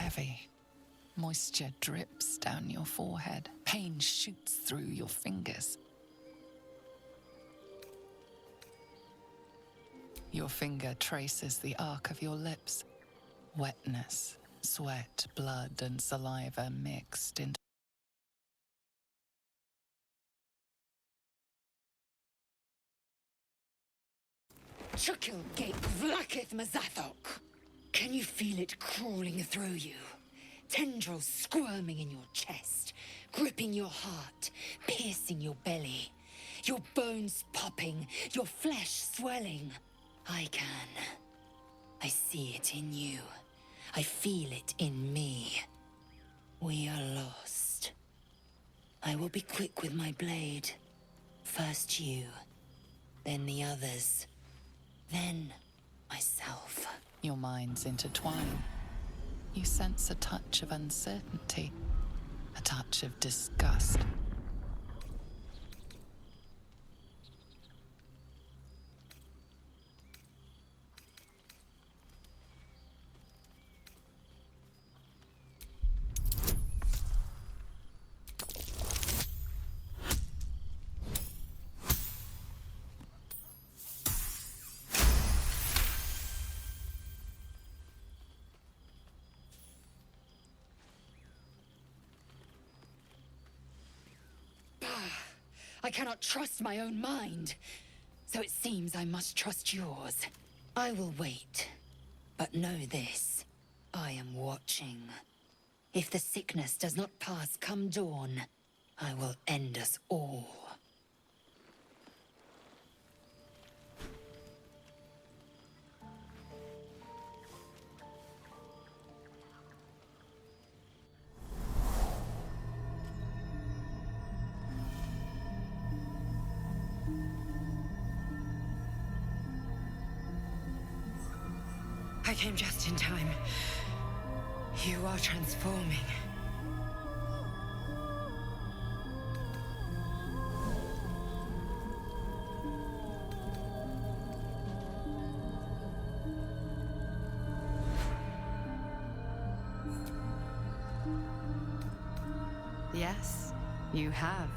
heavy. Moisture drips down your forehead. Pain shoots through your fingers. Your finger traces the arc of your lips. Wetness, sweat, blood, and saliva mixed into Chukil gate vlakith mazathok. Can you feel it crawling through you? Tendrils squirming in your chest, gripping your heart, piercing your belly. Your bones popping, your flesh swelling. I can. I see it in you. I feel it in me. We are lost. I will be quick with my blade. First you, then the others, then myself. your minds intertwine. You sense a touch of uncertainty, a touch of disgust. I cannot trust my own mind, so it seems I must trust yours. I will wait, but know this, I am watching. If the sickness does not pass come dawn, I will end us all. I came just in time. You are transforming. Yes, you have.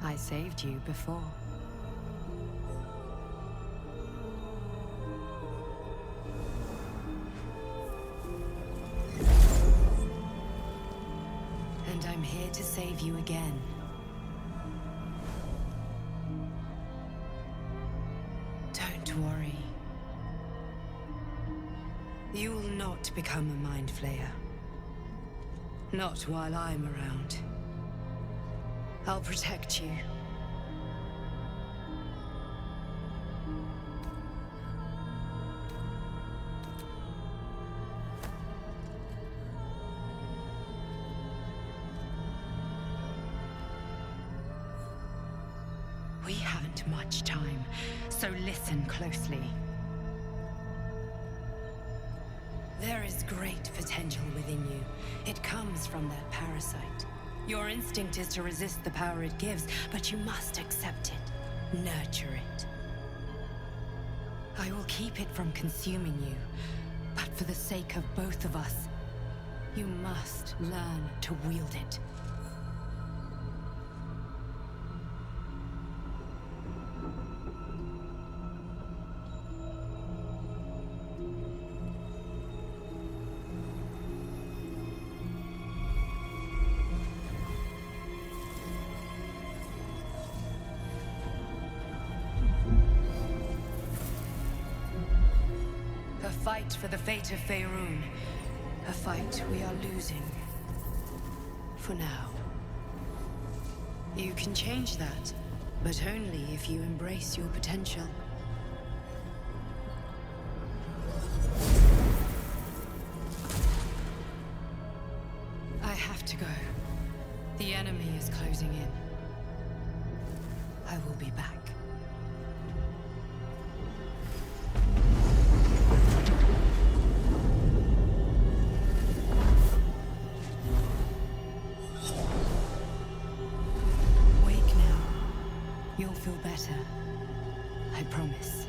I saved you before. And I'm here to save you again. Don't worry. You will not become a Mind Flayer. Not while I'm around. I'll protect you. We haven't much time, so listen closely. There is great potential within you. It comes from that parasite. Your instinct is to resist the power it gives, but you must accept it, nurture it. I will keep it from consuming you, but for the sake of both of us, you must learn to wield it. A fight for the fate of Faerun. A fight we are losing. For now. You can change that, but only if you embrace your potential. I have to go. The enemy is closing in. I will be back. You'll feel better. I promise.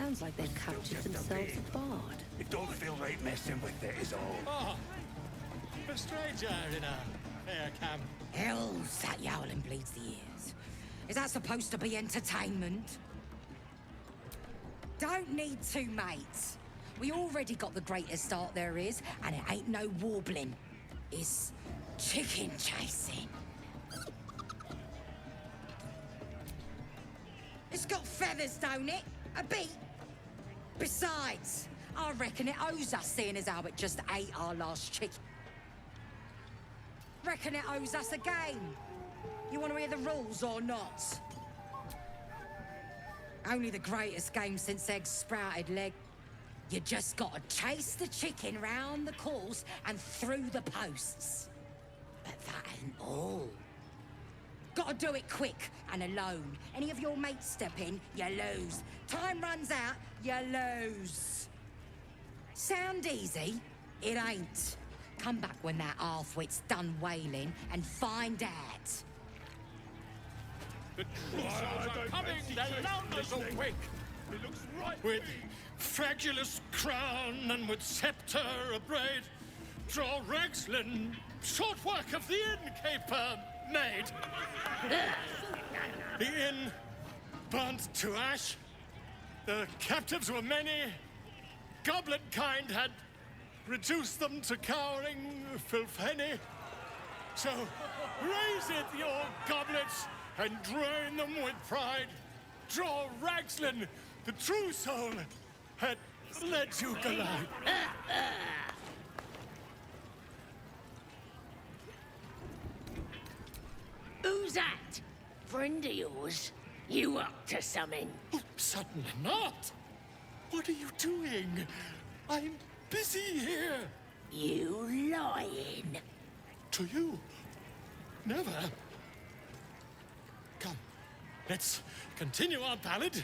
Sounds like they've captured themselves a bard. It don't feel right messing with it is all. Oh, a stranger in a fair camp. Hell's that yowling bleeds the ears. Is that supposed to be entertainment? Don't need two mates. We already got the greatest start there is, and it ain't no warbling. It's chicken chasing. It's got feathers, don't it? A bit. Besides, I reckon it owes us seeing as how it just ate our last chicken. Reckon it owes us a game. You want to hear the rules or not? Only the greatest game since eggs sprouted, leg. You just gotta chase the chicken round the course and through the posts. But that ain't all. Gotta do it quick and alone. Any of your mates step in, you lose. Time runs out, you lose. Sound easy? It ain't. Come back when that half-wit's done wailing and find out. The Crusoes are coming, their loudness awake. It looks right. With fragulous crown and with scepter abraid, draw Ragslin, short work of the innkeeper made. The inn burnt to ash. The captives were many. Goblet kind had reduced them to cowering filthenny. So raise it, your goblets, and drain them with pride. Draw Ragslin, the true soul, had led you glide. Who's that? Friend of yours? You up to something? Oh, certainly not. What are you doing? I'm busy here. You lying. To you? Never. Come, let's continue our ballad.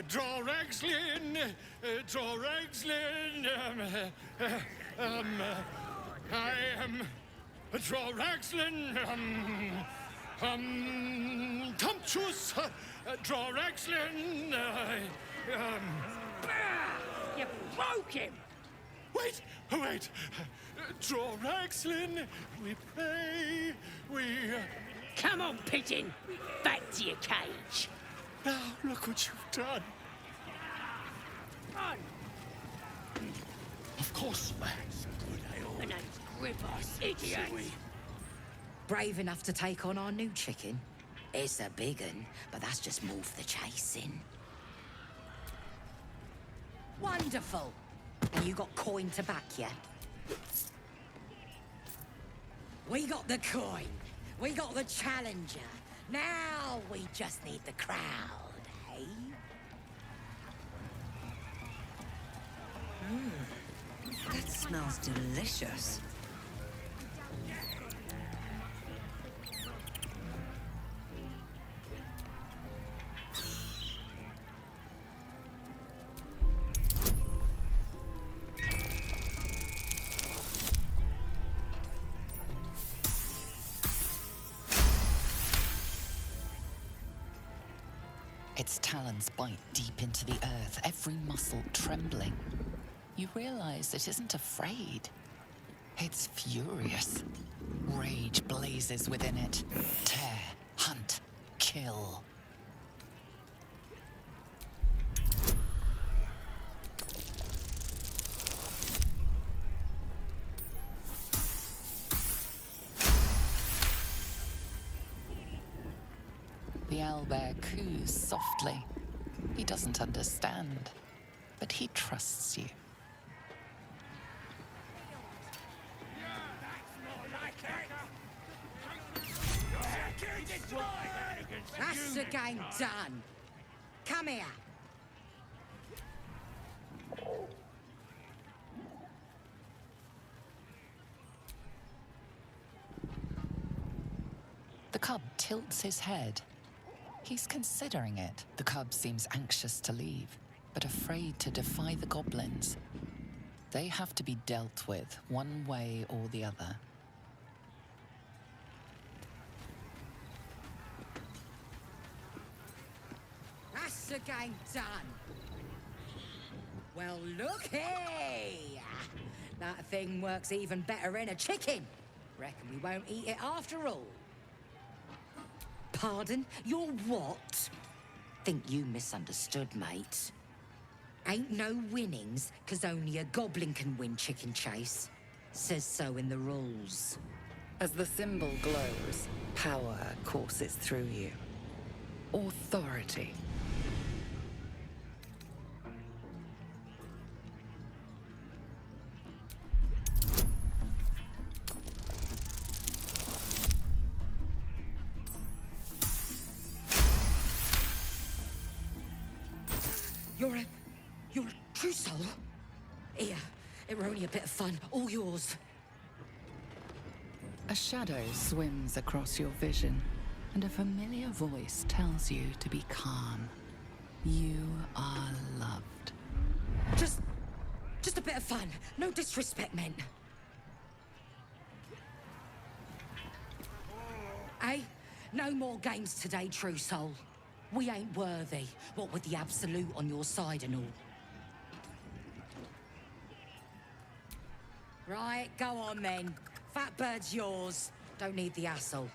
Draw Ragslin, draw Ragslin. I am draw Ragslin. Tumptuous. Draw Ragslin. You broke him. Wait, wait. Draw Ragslin. We pray. We. Come on, Pigeon. Back to your cage. Now look what you've done. Run. Of course, My name's Gribbos, idiot. Brave enough to take on our new chicken? It's a big un, but that's just more for the chasing. Wonderful. And you got coin to back you? We got the coin. We got the challenger. Now we just need the crowd, eh? That smells delicious. Its talons bite deep into the earth, every muscle trembling. You realize it isn't afraid. It's furious. Rage blazes within it. Tear, hunt, kill. The owlbear coos softly. He doesn't understand, but he trusts you. That's the game done. Come here. The cub tilts his head. He's considering it. The cub seems anxious to leave, but afraid to defy the goblins. They have to be dealt with one way or the other. That's game done. Well, looky! That thing works even better in a chicken. Reckon we won't eat it after all. Pardon? You're what? Think you misunderstood, mate. Ain't no winnings, 'cause only a goblin can win Chicken Chase. Says so in the rules. As the symbol glows, power courses through you. Authority. You're a true soul? Here, it were only a bit of fun, all yours. A shadow swims across your vision, and a familiar voice tells you to be calm. You are loved. Just a bit of fun. No disrespect meant. Hey, no more games today, true soul. We ain't worthy, what with the absolute on your side and all. Right, go on then. Fat bird's yours. Don't need the hassle.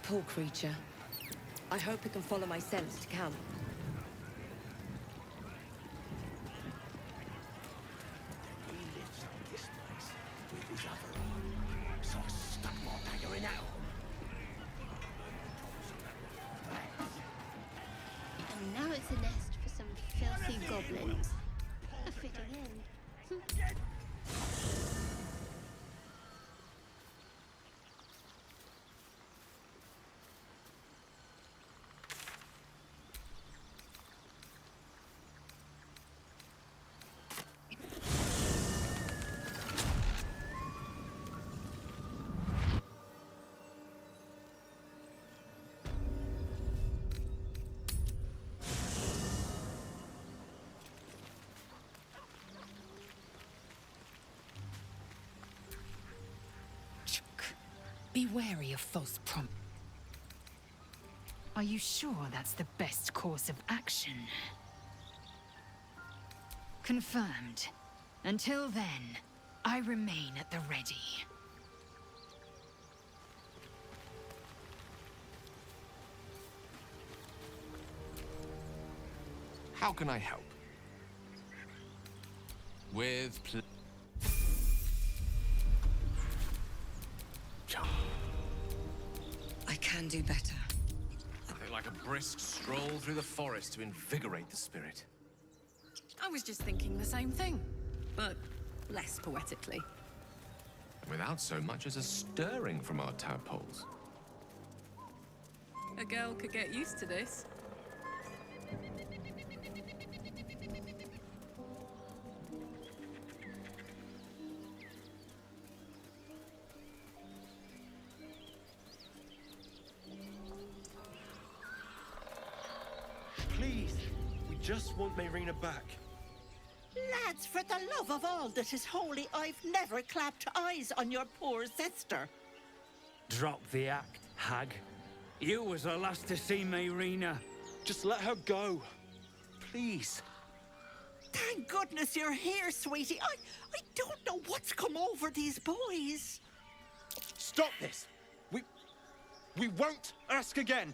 Poor creature. I hope it can follow my scent to camp. He lives on this place with his other arm, so I stuck my dagger in that And now it's a nest for some filthy goblins. A fitting end. Be wary of false prom. Are you sure that's the best course of action? Confirmed. Until then, I remain at the ready. How can I help? With I can do better. Nothing like a brisk stroll through the forest to invigorate the spirit. I was just thinking the same thing, but less poetically. Without so much as a stirring from our tadpoles. A girl could get used to this. Please, we just want Mayrina back. Lads, for the love of all that is holy, I've never clapped eyes on your poor sister. Drop the act, hag. You was the last to see Mayrina. Just let her go. Please. Thank goodness you're here, sweetie. I don't know what's come over these boys. Stop this. We won't ask again.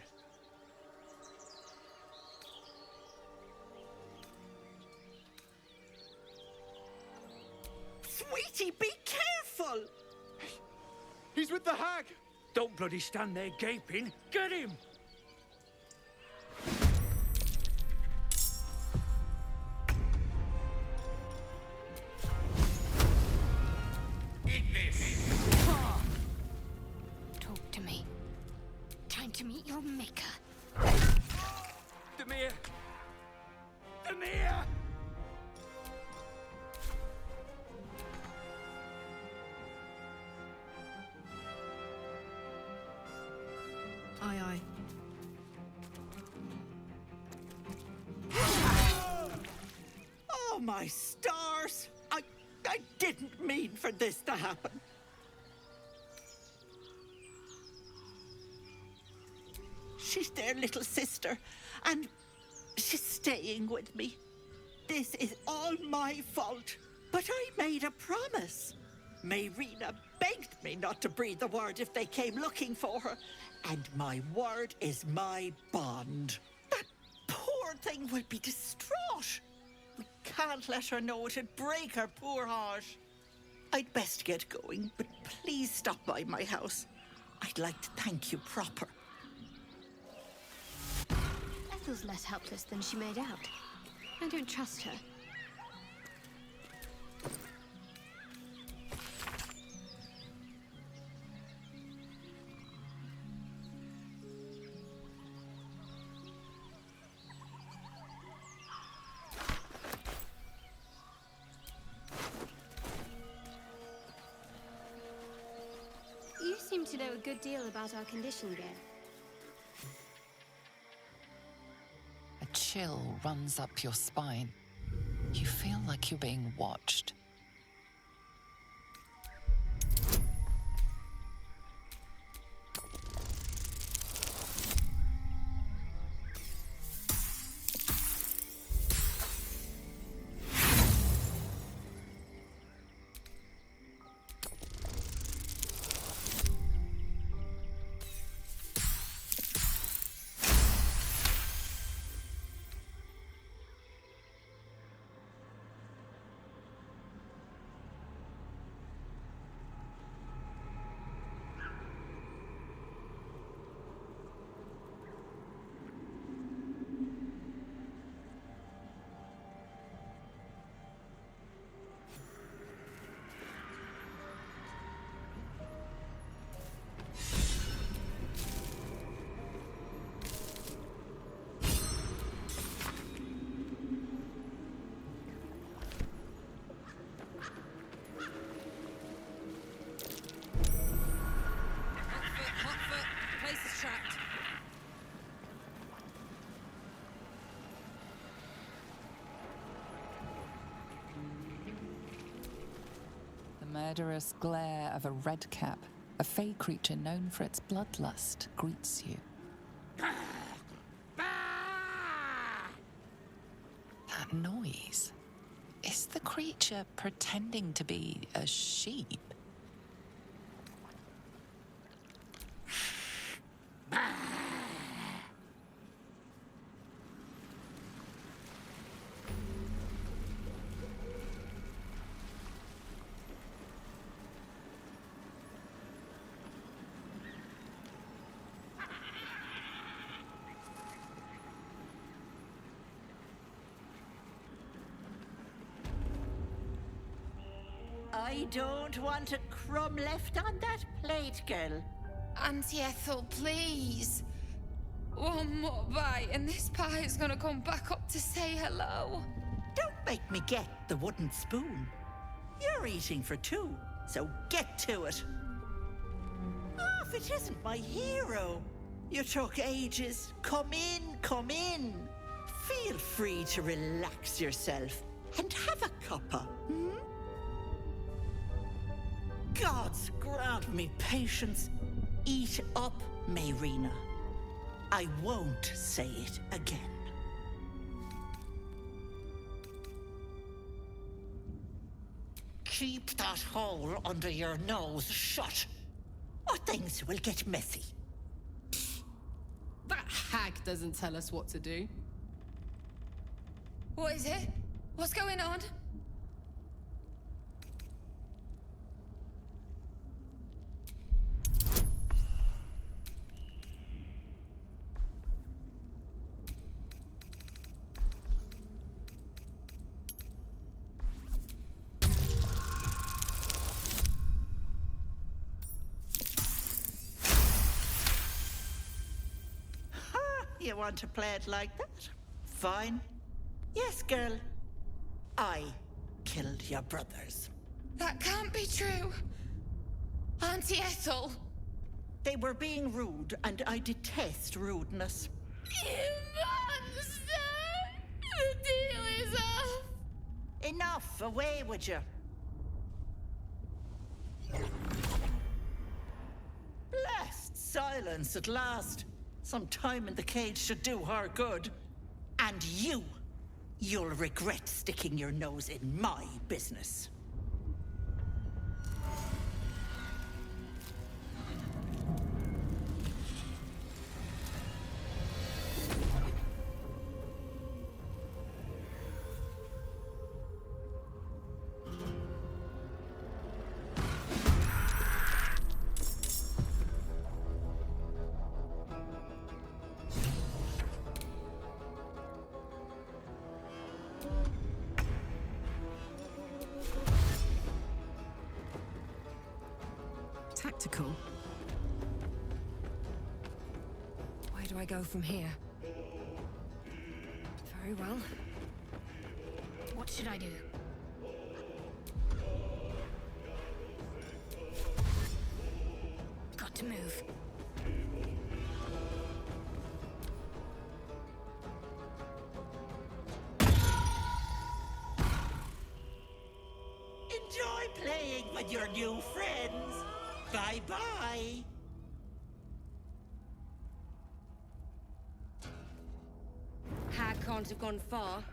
Sweetie, be careful! He's with the hag! Don't bloody stand there gaping. Get him! Eat this! Talk to me. Time to meet your maker. Demir! Demir! Aye, aye. Oh, my stars! I didn't mean for this to happen. She's their little sister, and she's staying with me. This is all my fault, but I made a promise. Mayrina begged me not to breathe a word if they came looking for her, and my word is my bond. That poor thing will be distraught. We can't let her know. It'd break her poor heart. I'd best get going, but please stop by my house. I'd like to thank you proper. Ethel's less helpless than she made out. I don't trust her. You seem to know a good deal about our condition, Gale. A chill runs up your spine. You feel like you're being watched. Murderous glare of a redcap, a fey creature known for its bloodlust, greets you. That noise. Is the creature pretending to be a sheep? I don't want a crumb left on that plate, girl. Auntie Ethel, please. One more bite and this pie is gonna come back up to say hello. Don't make me get the wooden spoon. You're eating for two, so get to it. Oh, if it isn't my hero. You took ages. Come in, come in. Feel free to relax yourself and have a cuppa, hmm? Gods grant me patience. Eat up, Mayrina. I won't say it again. Keep that hole under your nose shut, or things will get messy. That hag doesn't tell us what to do. What is it? What's going on? You want to play it like that? Fine. Yes, girl. I killed your brothers. That can't be true. Auntie Ethel. They were being rude, and I detest rudeness. You monster! The deal is off! Enough! Away with you! Blessed silence at last. Some time in the cage should do her good. And you'll regret sticking your nose in my business. Tactical. Where do I go from here? Very well. What should I do? Got to move. Enjoy playing with your new friends. Bye-bye. Hag can't have gone far.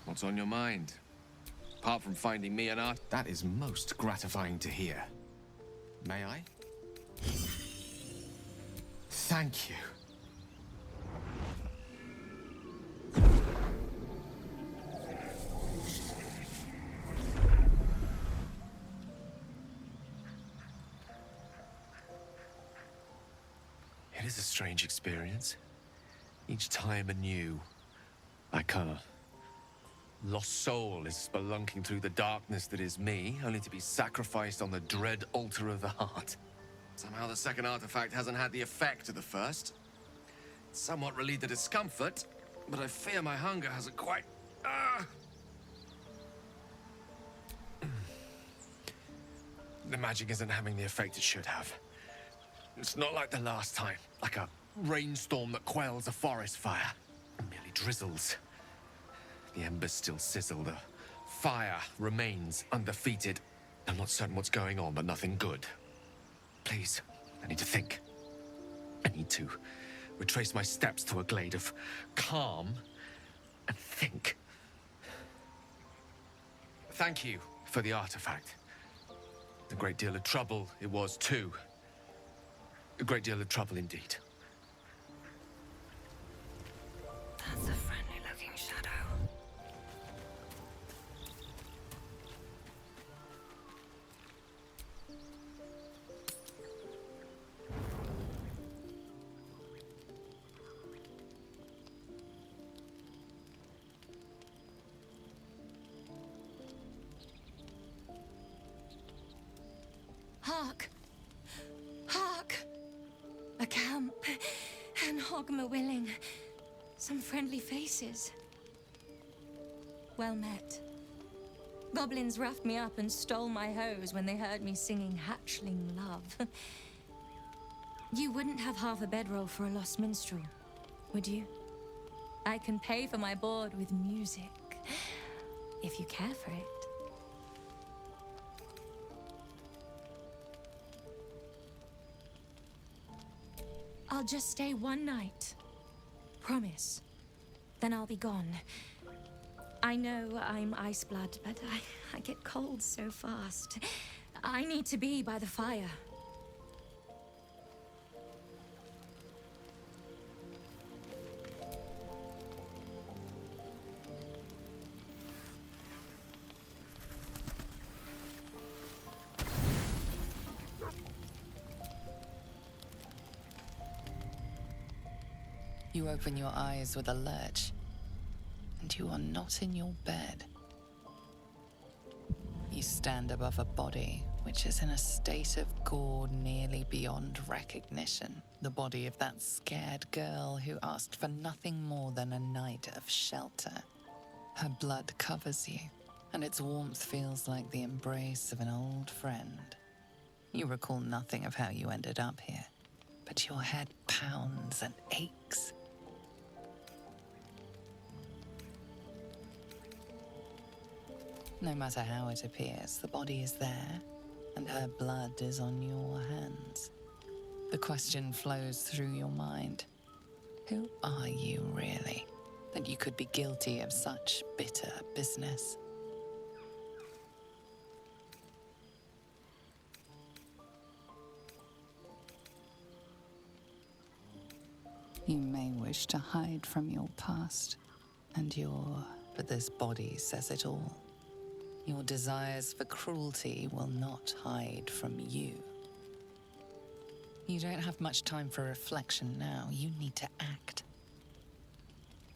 What's on your mind? Apart from finding me an art... That is most gratifying to hear. May I? Thank you. It is a strange experience. Each time anew, like a lost soul is spelunking through the darkness that is me, only to be sacrificed on the dread altar of the heart. Somehow the second artifact hasn't had the effect of the first. It's somewhat relieved the discomfort, but I fear my hunger hasn't quite... The magic isn't having the effect it should have. It's not like the last time, like a rainstorm that quells a forest fire. It merely drizzles. The embers still sizzle, the fire remains undefeated. I'm not certain what's going on, but nothing good. Please, I need to think. I need to retrace my steps to a glade of calm and think. Thank you for the artifact. A great deal of trouble it was too. A great deal of trouble indeed. That's a friendly-looking shadow. Hark! Hark! A camp, and Hogma willing. Some friendly faces. Well met. Goblins roughed me up and stole my hose when they heard me singing hatchling love. You wouldn't have half a bedroll for a lost minstrel, would you? I can pay for my board with music, if you care for it. I'll just stay one night. Promise. Then I'll be gone. I know I'm ice blood, but I get cold so fast. I need to be by the fire. You open your eyes with a lurch and you are not in your bed. You stand above a body which is in a state of gore nearly beyond recognition. The body of that scared girl who asked for nothing more than a night of shelter. Her blood covers you, and its warmth feels like the embrace of an old friend. You recall nothing of how you ended up here, but your head pounds and aches. No matter how it appears, the body is there, and her blood is on your hands. The question flows through your mind. Who are you, really, that you could be guilty of such bitter business? You may wish to hide from your past and but this body says it all. Your desires for cruelty will not hide from you. You don't have much time for reflection now. You need to act.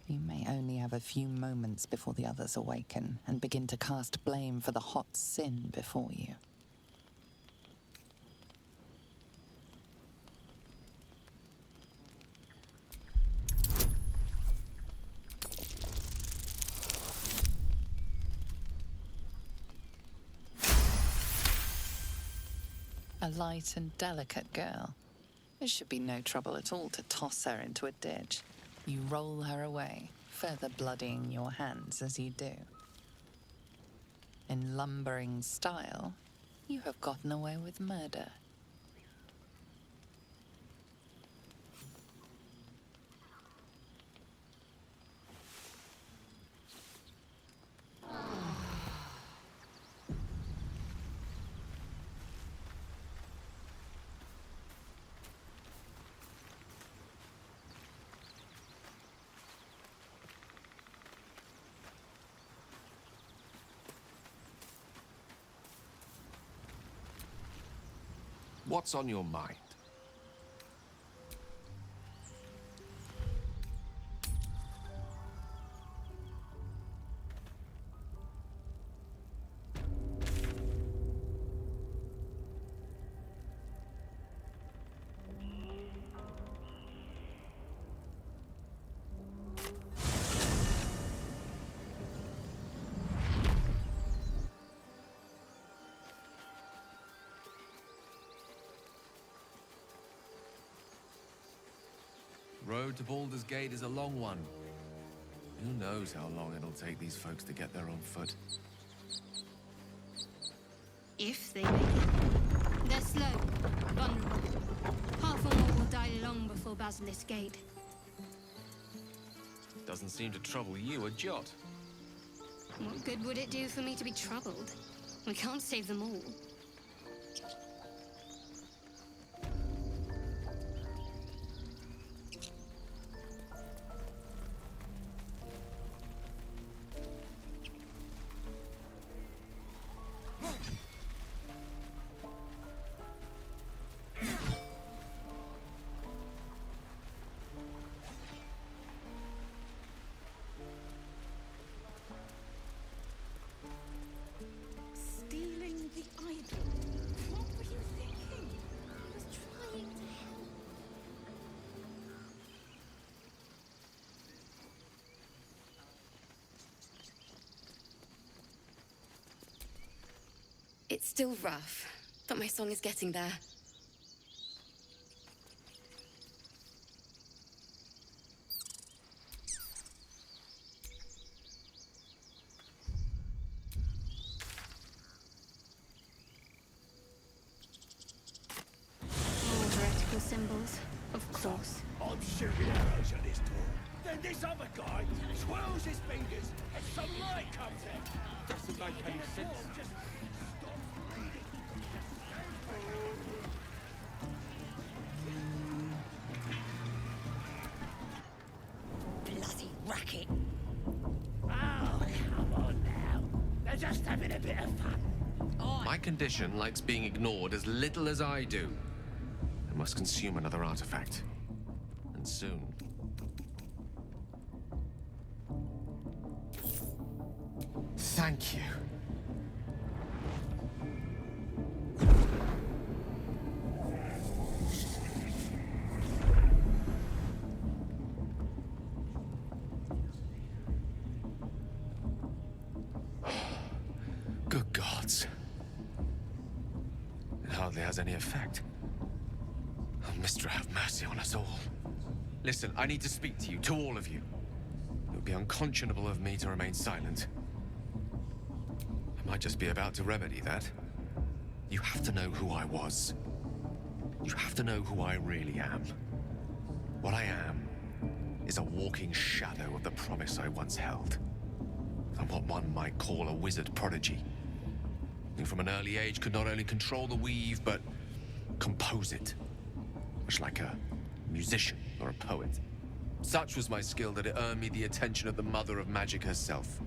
You may only have a few moments before the others awaken and begin to cast blame for the hot sin before you. A light and delicate girl. It should be no trouble at all to toss her into a ditch. You roll her away, further bloodying your hands as you do. In lumbering style, you have gotten away with murder. What's on your mind? Road to Baldur's Gate is a long one. Who knows how long it'll take these folks to get there on foot. If they make it. They're slow, vulnerable. Half or more will die long before Basilisk Gate. Doesn't seem to trouble you a jot. What good would it do for me to be troubled? We can't save them all. Stealing the idol? What were you thinking? I was trying to help. It's still rough, but my song is getting there. More heretical symbols, of course. I'm shooting arrows at this door. Then this other guy twirls his fingers and some light comes out. Doesn't make any sense. Just stop reading. Bloody racket. Oh, come on now. They're just having a bit of fun. My condition likes being ignored as little as I do. I must consume another artifact. And soon. Thank you. Good gods. It hardly has any effect. Oh, Mistra, have mercy on us all. Listen, I need to speak to you, to all of you. It would be unconscionable of me to remain silent. I might just be about to remedy that. You have to know who I was. You have to know who I really am. What I am is a walking shadow of the promise I once held. I'm what one might call a wizard prodigy, who from an early age could not only control the weave, but compose it, much like a musician or a poet. Such was my skill that it earned me the attention of the mother of magic herself,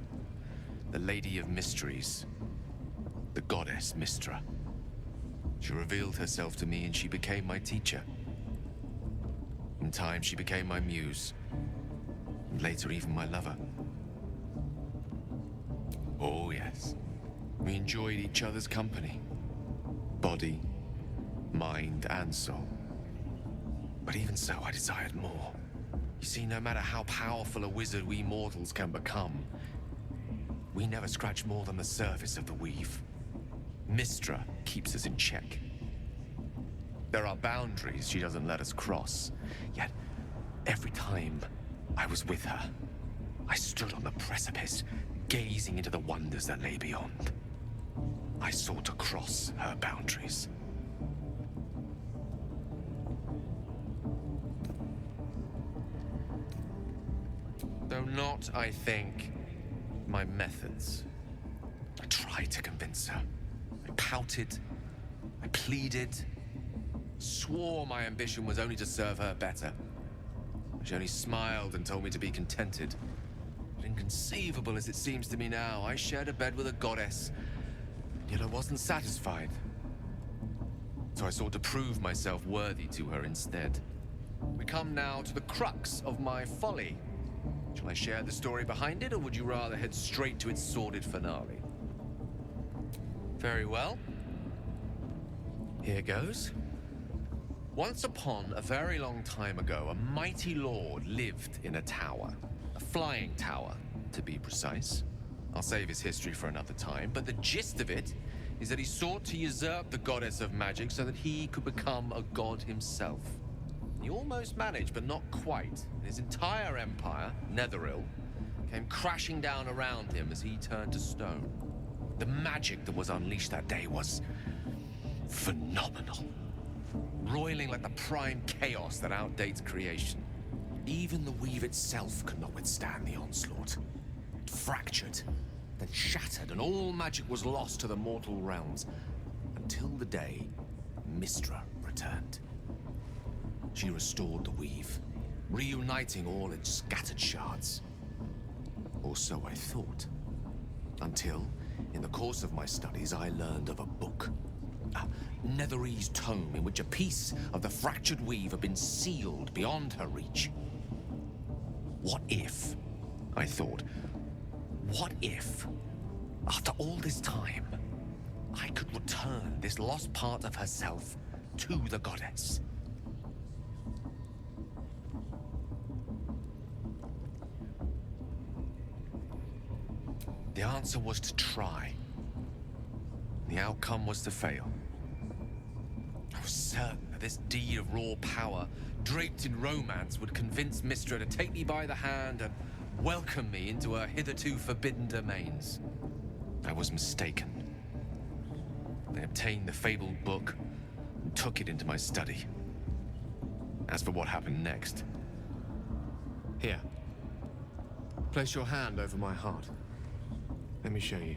the Lady of Mysteries, the goddess Mistra. She revealed herself to me and she became my teacher. In time, she became my muse, and later even my lover. Oh, yes. We enjoyed each other's company. Body, mind, and soul. But even so, I desired more. You see, no matter how powerful a wizard we mortals can become, we never scratch more than the surface of the weave. Mistra keeps us in check. There are boundaries she doesn't let us cross. Yet, every time I was with her, I stood on the precipice, gazing into the wonders that lay beyond. I sought to cross her boundaries. Though not, I think, my methods. I tried to convince her. I pouted. I pleaded. Swore my ambition was only to serve her better. She only smiled and told me to be contented. Inconceivable as it seems to me now, I shared a bed with a goddess, yet I wasn't satisfied. So I sought to prove myself worthy to her instead. We come now to the crux of my folly. Shall I share the story behind it, or would you rather head straight to its sordid finale? Very well. Here goes. Once upon a very long time ago, a mighty lord lived in a tower. A flying tower, to be precise. I'll save his history for another time, but the gist of it is that he sought to usurp the goddess of magic so that he could become a god himself. He almost managed, but not quite. His entire empire, Netheril, came crashing down around him as he turned to stone. The magic that was unleashed that day was phenomenal. Roiling like the prime chaos that outdates creation. Even the weave itself could not withstand the onslaught. It fractured, then shattered, and all magic was lost to the mortal realms. Until the day Mistra returned. She restored the weave, reuniting all its scattered shards. Or so I thought. Until, in the course of my studies, I learned of a book. A Netherese tome in which a piece of the fractured weave had been sealed beyond her reach. What if, I thought, what if, after all this time, I could return this lost part of herself to the goddess? The answer was to try. The outcome was to fail. I was certain that this deed of raw power, draped in romance, would convince Mistra to take me by the hand and welcome me into her hitherto forbidden domains. I was mistaken. I obtained the fabled book and took it into my study. As for what happened next... Here. Place your hand over my heart. Let me show you.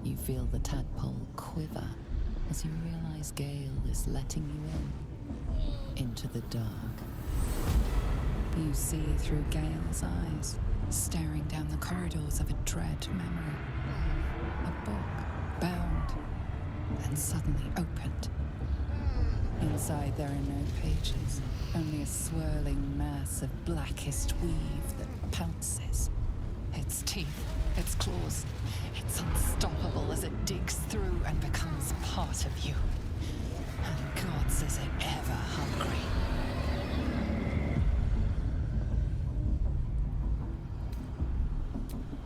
You feel the tadpole quiver as you realize Gale is letting you into the dark. You see through Gale's eyes, staring down the corridors of a dread memory. A book, bound, and suddenly opened. Inside there are no pages, only a swirling mass of blackest weave that pounces. Its teeth, its claws, it's unstoppable as it digs through and becomes part of you. And gods, is it ever hungry.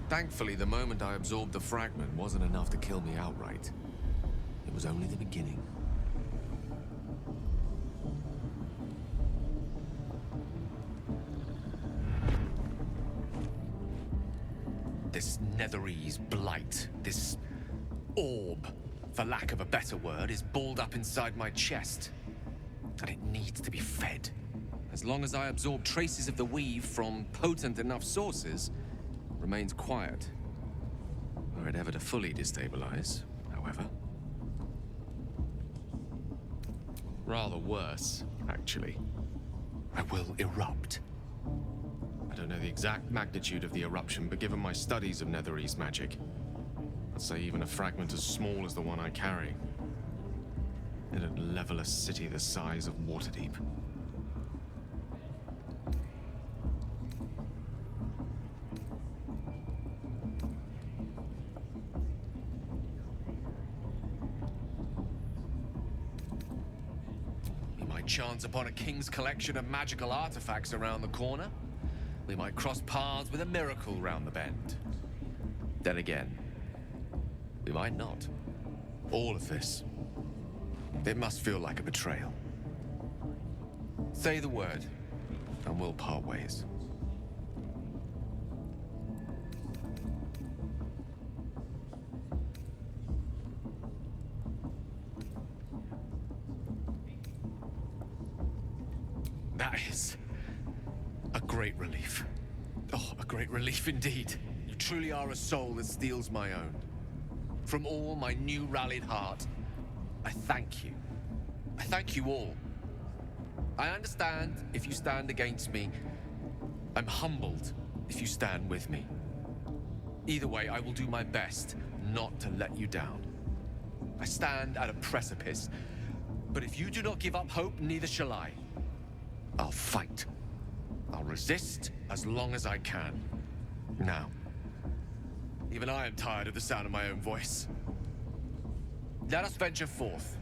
Thankfully, the moment I absorbed the fragment wasn't enough to kill me outright. It was only the beginning. This Netherese blight, this orb, for lack of a better word, is balled up inside my chest. And it needs to be fed. As long as I absorb traces of the weave from potent enough sources, it remains quiet. Were it ever to fully destabilize, however. Rather worse, actually. I will erupt. I don't know the exact magnitude of the eruption, but given my studies of Netherese magic, I'd say even a fragment as small as the one I carry, it'd level a city the size of Waterdeep. We might chance upon a king's collection of magical artifacts around the corner. We might cross paths with a miracle round the bend. Then again, we might not. All of this, it must feel like a betrayal. Say the word, and we'll part ways. That is a great relief. Oh, a great relief indeed. You truly are a soul that steals my own. From all my new rallied heart, I thank you. I thank you all. I understand if you stand against me. I'm humbled if you stand with me. Either way, I will do my best not to let you down. I stand at a precipice, but if you do not give up hope, neither shall I. I'll fight. I'll resist as long as I can. Now, even I am tired of the sound of my own voice. Let us venture forth.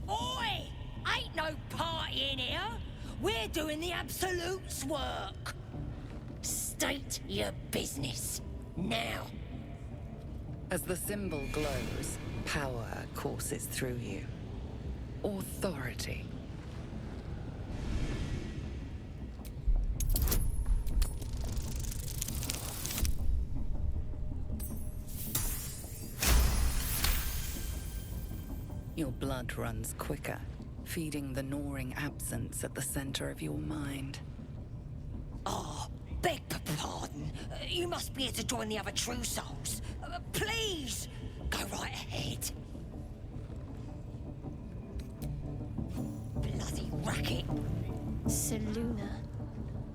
Oi! Ain't no party in here. We're doing the Absolute's work. State your business. Now. As the symbol glows, power courses through you. Authority. Your blood runs quicker, feeding the gnawing absence at the center of your mind. Oh, beg pardon. You must be here to join the other true souls. Please, go right ahead. Bloody racket. Seluna.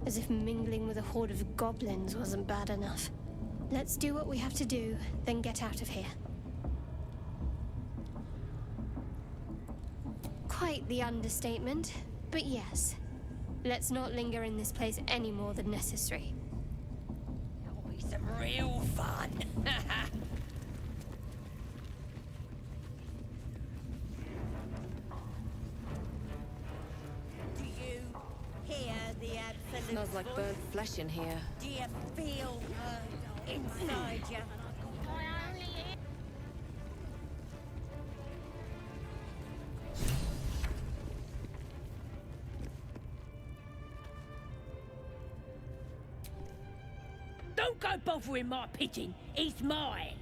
As if mingling with a horde of goblins wasn't bad enough. Let's do what we have to do, then get out of here. Quite the understatement, but yes. Let's not linger in this place any more than necessary. That'll be some real fun. Do you hear the Absolute? Smells like burnt flesh in here. Do you feel her inside you? Don't go bothering my pigeon. He's mine.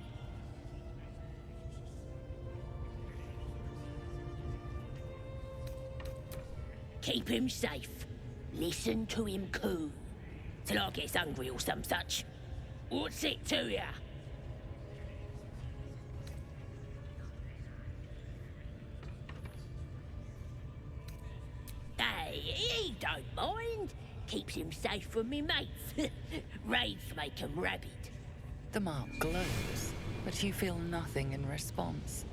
Keep him safe. Listen to him coo. Till I gets hungry or some such. What's it to ya? Hey, he don't mind. Keeps him safe from me mates. Raids make him rabid. The mark glows, but you feel nothing in response.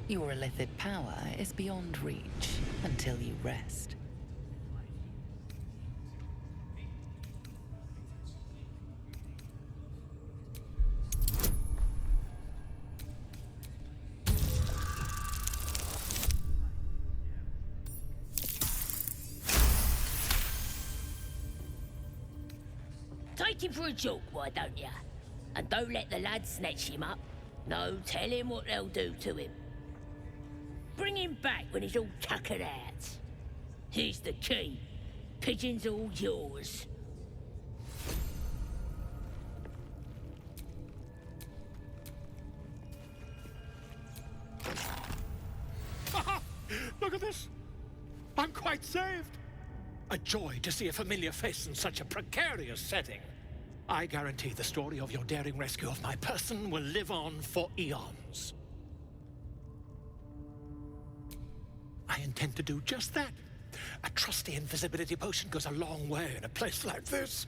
Your illithid power is beyond reach until you rest. Take him for a joke, why don't ya? And don't let the lads snatch him up. No, tell him what they'll do to him. Bring him back when he's all tuckered out. Here's the key. Pigeon's all yours. Look at this. I'm quite saved. A joy to see a familiar face in such a precarious setting. I guarantee the story of your daring rescue of my person will live on for eons. I intend to do just that. A trusty invisibility potion goes a long way in a place like this.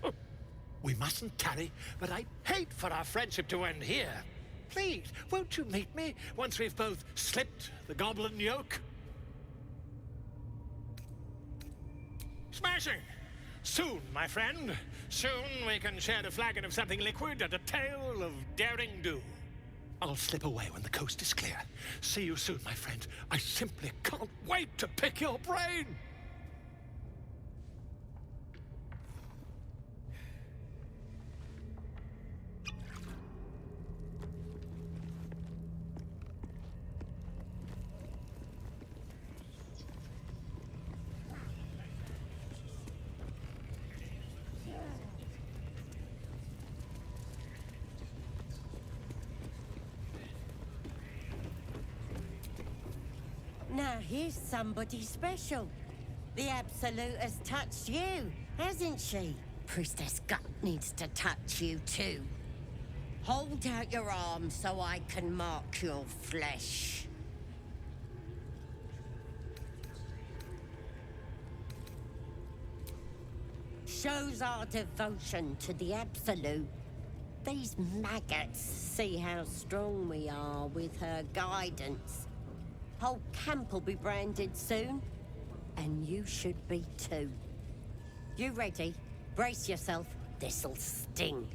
We mustn't tarry, but I'd hate for our friendship to end here. Please, won't you meet me once we've both slipped the goblin yoke? Smashing! Soon, my friend. Soon we can share a flagon of something liquid and a tale of daring do. I'll slip away when the coast is clear. See you soon, my friend. I simply can't wait to pick your brain! Now here's somebody special. The Absolute has touched you, hasn't she? Priestess Gut needs to touch you too. Hold out your arm so I can mark your flesh. Shows our devotion to the Absolute. These maggots see how strong we are with her guidance. Whole camp will be branded soon, and you should be too. You ready? Brace yourself. This'll sting.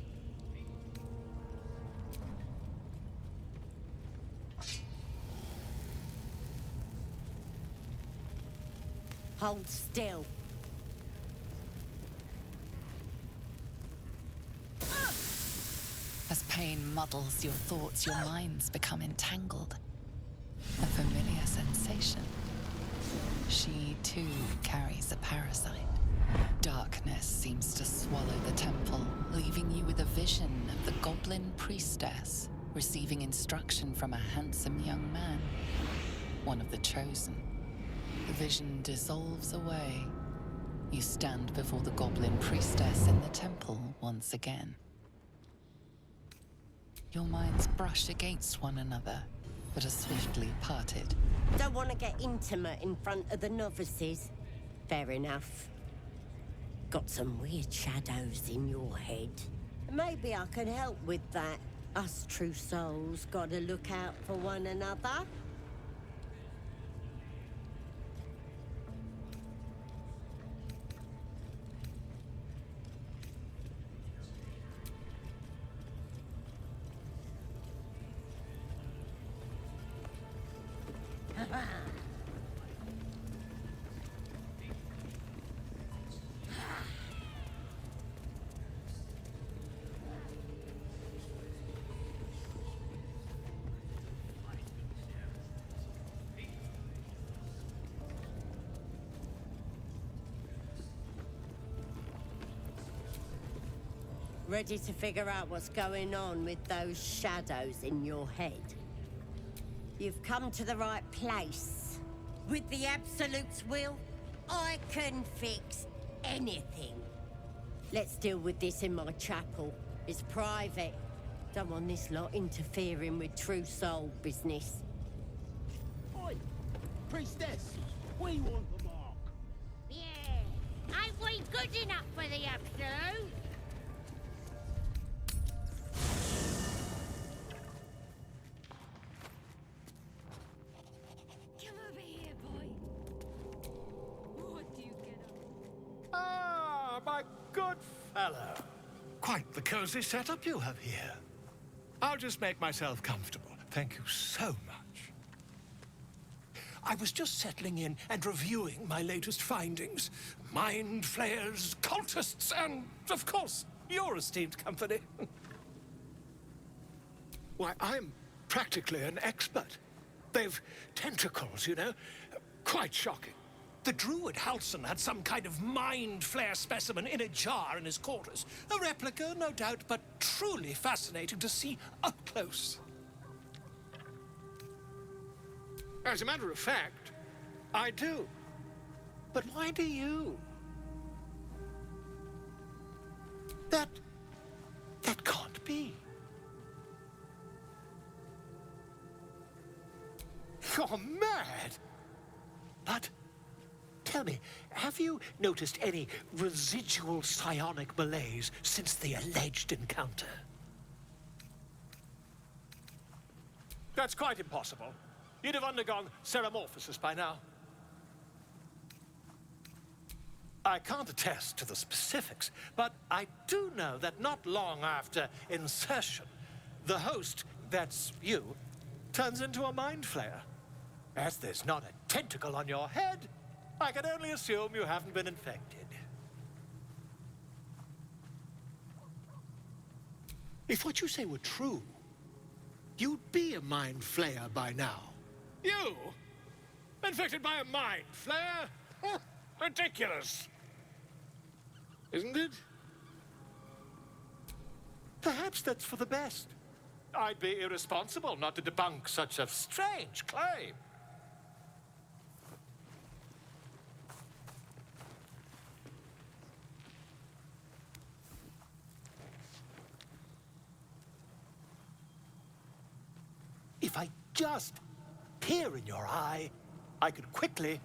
Hold still. As pain muddles your thoughts, your minds become entangled. A familiar sensation. She, too, carries a parasite. Darkness seems to swallow the temple, leaving you with a vision of the goblin priestess receiving instruction from a handsome young man, one of the chosen. The vision dissolves away. You stand before the goblin priestess in the temple once again. Your minds brush against one another, but are swiftly parted. Don't want to get intimate in front of the novices. Fair enough. Got some weird shadows in your head. Maybe I can help with that. Us true souls gotta look out for one another. Ready to figure out what's going on with those shadows in your head? You've come to the right place. With the Absolute's will, I can fix anything. Let's deal with this in my chapel. It's private. Don't want this lot interfering with true soul business. Oi! Priestess! We want the mark! Yeah! Ain't we good enough for the Absolute? good fellow. Quite the cozy setup you have here. I'll just make myself comfortable. Thank you so much. I was just settling in and reviewing my latest findings. Mind flayers, cultists, and, of course, your esteemed company. Why, I'm practically an expert. They've tentacles, you know. Quite shocking. The druid Halson had some kind of mind flare specimen in a jar in his quarters. A replica, no doubt, but truly fascinating to see up close. As a matter of fact, I do. But why do you? That can't be. You're mad. But tell me, have you noticed any residual psionic malaise since the alleged encounter? That's quite impossible. You'd have undergone ceramorphosis by now. I can't attest to the specifics, but I do know that not long after insertion, the host, that's you, turns into a mind flayer. As there's not a tentacle on your head, I can only assume you haven't been infected. If what you say were true, you'd be a mind flayer by now. You? Infected by a mind flayer? Ridiculous. Isn't it? Perhaps that's for the best. I'd be irresponsible not to debunk such a strange claim. If I just peer in your eye, I could quickly...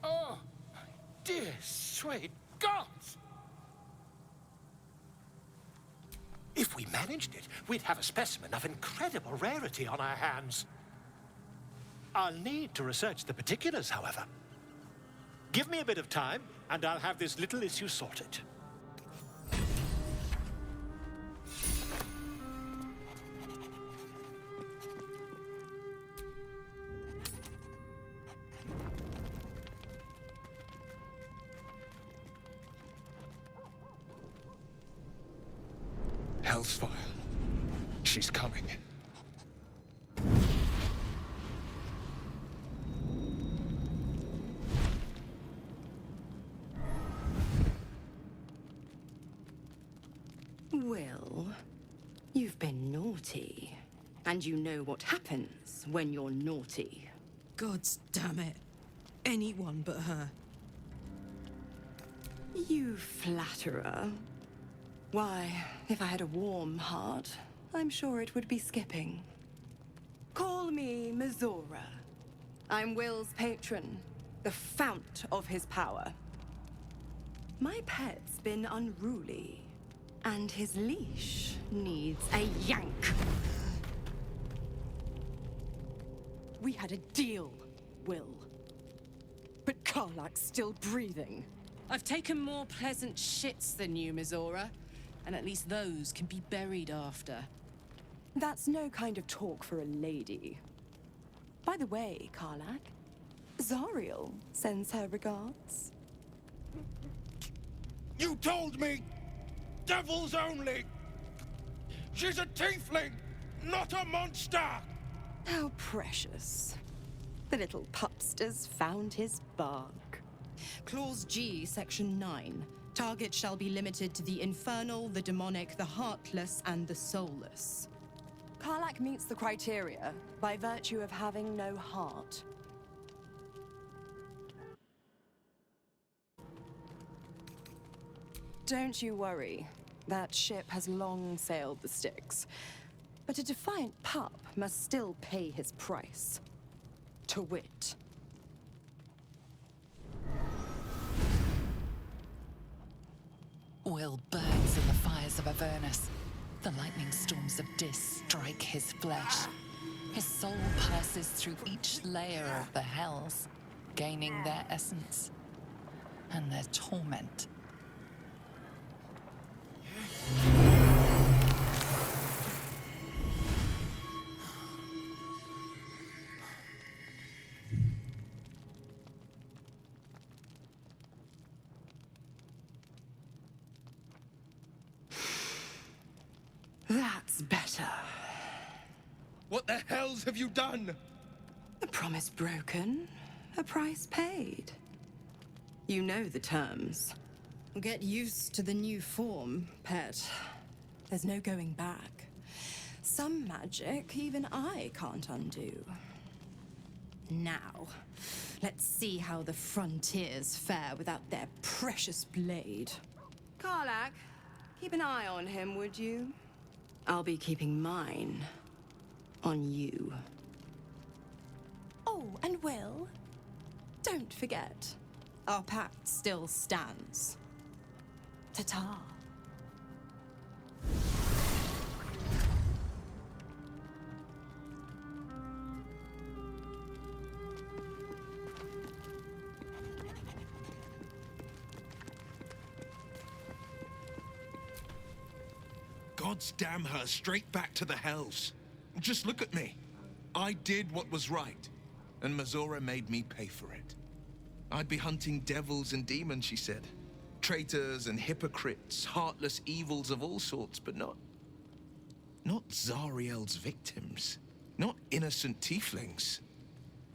Oh, my dear sweet gods! If we managed it, we'd have a specimen of incredible rarity on our hands. I'll need to research the particulars, however. Give me a bit of time, and I'll have this little issue sorted. Hellsfire. She's coming. Will, you've been naughty. And you know what happens when you're naughty. Gods damn it. Anyone but her. You flatterer. Why, if I had a warm heart, I'm sure it would be skipping. Call me Mizora. I'm Will's patron, the fount of his power. My pet's been unruly, and his leash needs a yank. We had a deal, Will. But Karlak's still breathing. I've taken more pleasant shits than you, Mizora. And at least those can be buried after. That's no kind of talk for a lady. By the way, Karlak, Zariel sends her regards. You told me! Devils only! She's a tiefling, not a monster! How precious. The little pupster's found his bark. Clause G, Section 9. Target shall be limited to the infernal, the demonic, the heartless, and the soulless. Karlak meets the criteria by virtue of having no heart. Don't you worry. That ship has long sailed the Styx. But a defiant pup must still pay his price. To wit. Will burns in the fires of Avernus. The lightning storms of Dis strike his flesh. His soul passes through each layer of the hells, gaining their essence and their torment. That's better. What the hells have you done? A promise broken, a price paid. You know the terms. Get used to the new form, pet. There's no going back. Some magic even I can't undo. Now, let's see how the frontiers fare without their precious blade. Karlach, keep an eye on him, would you? I'll be keeping mine on you. Oh, and Will, don't forget, our pact still stands. Ta-ta. Gods damn her, straight back to the hells. Just look at me. I did what was right, and Mazora made me pay for it. I'd be hunting devils and demons, she said. Traitors and hypocrites, heartless evils of all sorts, but not Zariel's victims. Not innocent tieflings.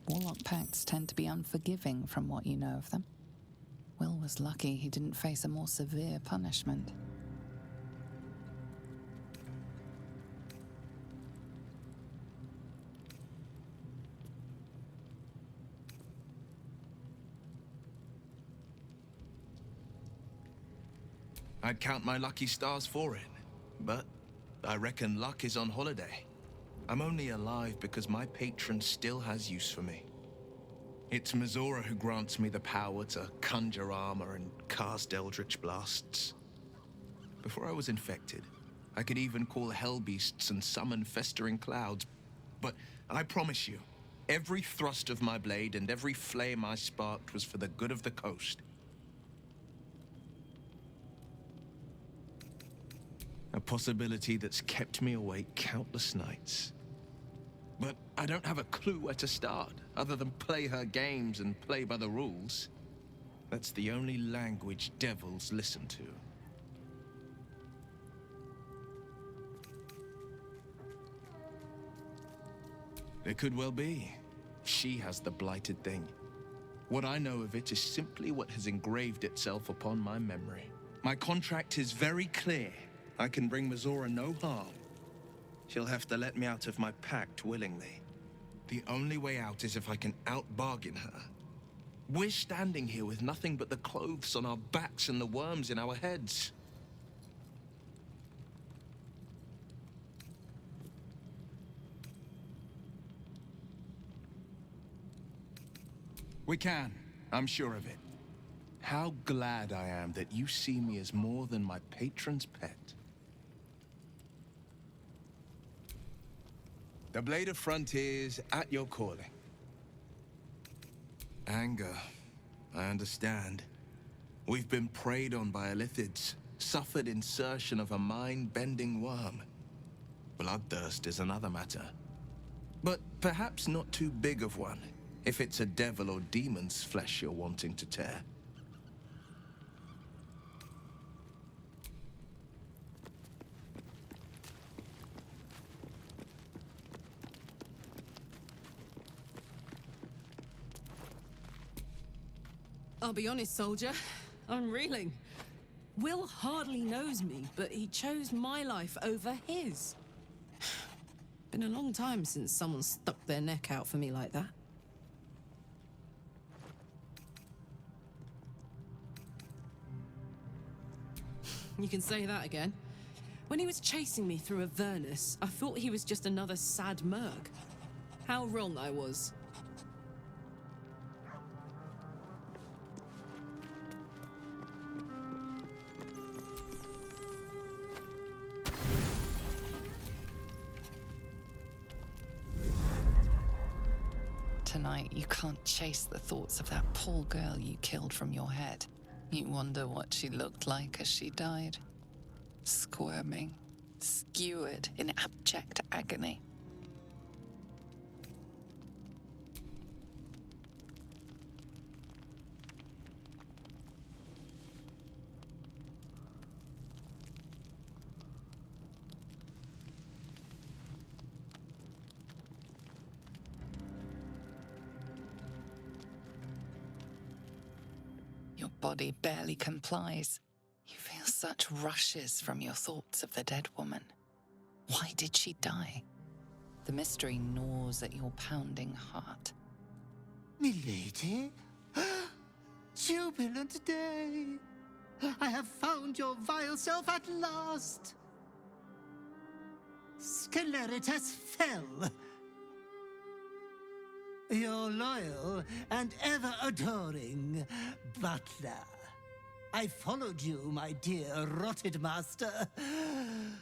Warlock pacts tend to be unforgiving from what you know of them. Will was lucky he didn't face a more severe punishment. I'd count my lucky stars for it, but I reckon luck is on holiday. I'm only alive because my patron still has use for me. It's Mazora who grants me the power to conjure armor and cast eldritch blasts. Before I was infected, I could even call hell beasts and summon festering clouds. But I promise you, every thrust of my blade and every flame I sparked was for the good of the coast. A possibility that's kept me awake countless nights. But I don't have a clue where to start, other than play her games and play by the rules. That's the only language devils listen to. It could well be. She has the blighted thing. What I know of it is simply what has engraved itself upon my memory. My contract is very clear. I can bring Mazora no harm. She'll have to let me out of my pact willingly. The only way out is if I can out-bargain her. We're standing here with nothing but the clothes on our backs and the worms in our heads. We can. I'm sure of it. How glad I am that you see me as more than my patron's pet. The Blade of Frontiers at your calling. Anger. I understand. We've been preyed on by Illithids, suffered insertion of a mind-bending worm. Bloodthirst is another matter. But perhaps not too big of one, if it's a devil or demon's flesh you're wanting to tear. I'll be honest, soldier. I'm reeling. Will hardly knows me, but he chose my life over his. Been a long time since someone stuck their neck out for me like that. You can say that again. When he was chasing me through Avernus, I thought he was just another sad merc. How wrong I was. Tonight, you can't chase the thoughts of that poor girl you killed from your head. You wonder what she looked like as she died. Squirming, skewered in abject agony. body barely complies. You feel such rushes from your thoughts of the dead woman. Why did she die? The mystery gnaws at your pounding heart. Milady? Jubilant day! I have found your vile self at last! Sceleritas fell. Your loyal and ever-adoring butler. I followed you, my dear rotted master.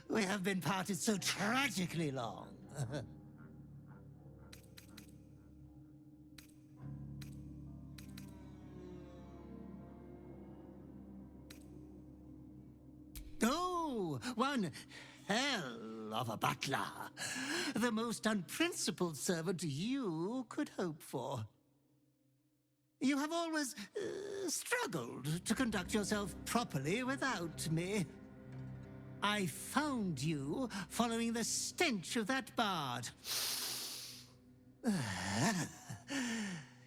We have been parted so tragically long. Oh, one hell of a butler. The most unprincipled servant you could hope for. You have always struggled to conduct yourself properly without me. I found you following the stench of that bard.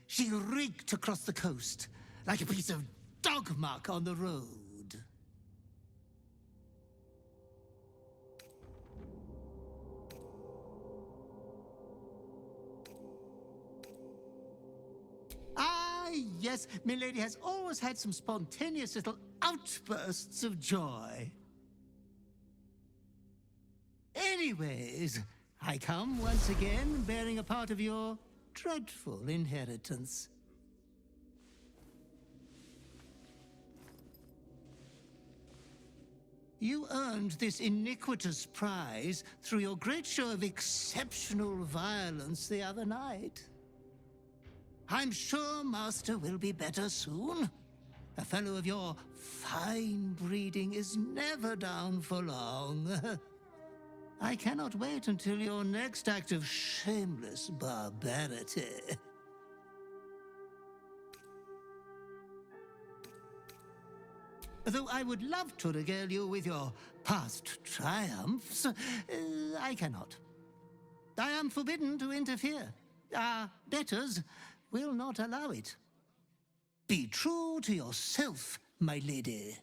She reeked across the coast like a piece of dog muck on the road. Ah, yes, milady has always had some spontaneous little outbursts of joy. Anyways, I come once again bearing a part of your dreadful inheritance. You earned this iniquitous prize through your great show of exceptional violence the other night. I'm sure Master will be better soon. A fellow of your fine breeding is never down for long. I cannot wait until your next act of shameless barbarity. Though I would love to regale you with your past triumphs, I cannot. I am forbidden to interfere. Our betters will not allow it. Be true to yourself, my lady.